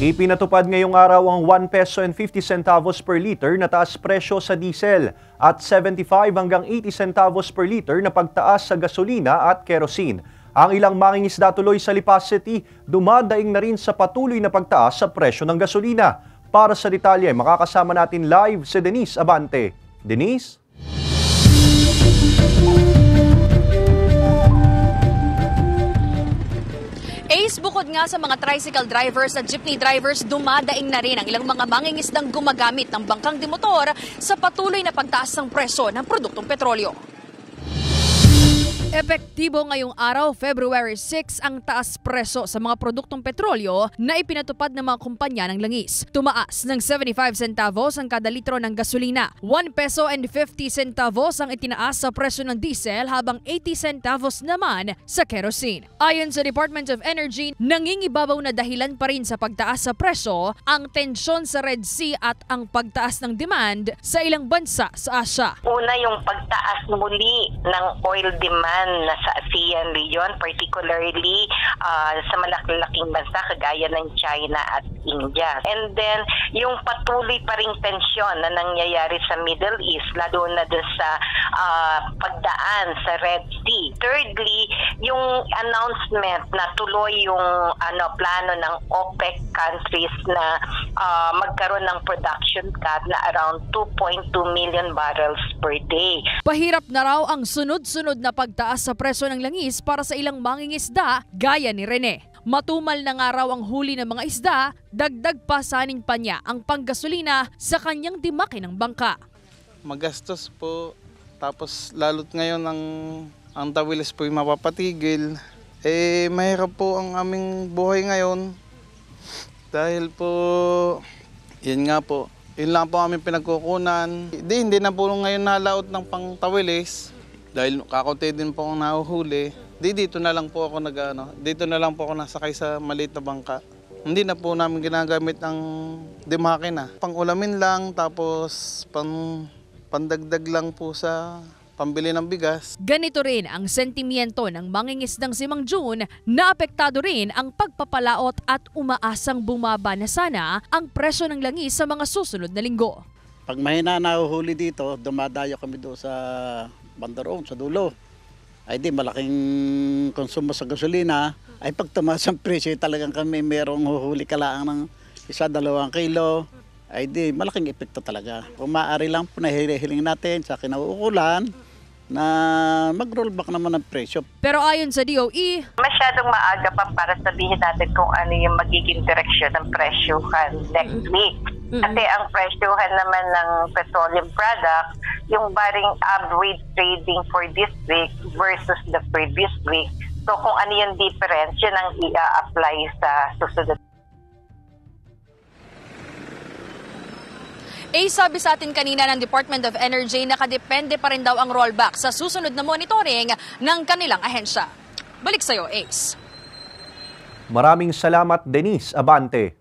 Ipinatupad ngayong araw ang 1 peso and 50 centavos per liter na taas presyo sa diesel at 75 hanggang 80 centavos per liter na pagtaas sa gasolina at kerosene. Ang ilang mangingisda tuloy sa Lipa City dumadaing na rin sa patuloy na pagtaas sa presyo ng gasolina. Para sa detalye, makakasama natin live si Denise Abante. Denise? Bukod nga sa mga tricycle drivers at jeepney drivers, dumadaing na rin ang ilang mga mangingisdang gumagamit ng bangkang demotor sa patuloy na pagtaas ng presyo ng produktong petrolyo. Epektibo ngayong araw, February 6, ang taas presyo sa mga produktong petrolyo na ipinatupad ng mga kumpanya ng langis. Tumaas ng 75 centavos ang kada litro ng gasolina, 1 peso and 50 centavos ang itinaas sa presyo ng diesel habang 80 centavos naman sa kerosene. Ayon sa Department of Energy, nangingibabaw na dahilan pa rin sa pagtaas sa presyo ang tensyon sa Red Sea at ang pagtaas ng demand sa ilang bansa sa Asia. Una, yung pagtaas muli ng oil demand na sa ASEAN region, particularly sa malalaking bansa kagaya ng China at India. And then, yung patuloy pa ring tensyon na nangyayari sa Middle East, lalo na doon sa pagdaan sa Red Sea. Thirdly, yung announcement na tuloy yung plano ng OPEC countries na magkaroon ng production cut na around 2.2 million barrels per day. Pahirap na raw ang sunod-sunod na pagtaas sa presyo ng langis para sa ilang mangingisda gaya ni Rene. Matumal na nga raw ang huli ng mga isda, dagdag pa sanin pa niya ang panggasolina sa kanyang dimaki ng bangka. Magastos po, tapos lalo't ngayon ang tawilis po yung mapapatigil. Mahirap po ang aming buhay ngayon dahil po, yun nga po, yun lang po aming pinagkukunan. Hindi na po ngayon nalaot ng pangtawilis. Dahil kakunti din po akong nahuhuli, dito na lang po ako dito na lang po ako nasakay sa maliit na bangka. Hindi na po namin ginagamit ang dimaki na. Pang-ulamin lang, tapos pandagdag lang po sa pambili ng bigas. Ganito rin ang sentimiento ng mangingisdang si Mang June na apektado rin ang pagpapalaot at umaasang bumaba na sana ang presyo ng langis sa mga susunod na linggo. Pag mahina nahuhuli dito, dumadayo kami doon sa bandaroon, sa dulo. Ay di malaking konsumo sa gasolina. Ay pag tumaas ang presyo, talagang kami merong huhuli kalaang ng 1-2 kilo. Ay di malaking epekto talaga. Kung maaari lang po nahihiling natin sa kinauukulan na mag-rollback naman ang presyo. Pero ayon sa DOE, masyadong maaga pa para sabihin natin kung ano yung magiging direksyon ng presyohan next week. Kasi ang presyohan naman ng petroleum product, yung baring average trading for this week versus the previous week. So kung ano yung difference, yun ang i-apply sa susunod. Sabi sa atin kanina ng Department of Energy, nakadepende pa rin daw ang rollback sa susunod na monitoring ng kanilang ahensya. Balik sa'yo, Ace. Maraming salamat, Denise Abante.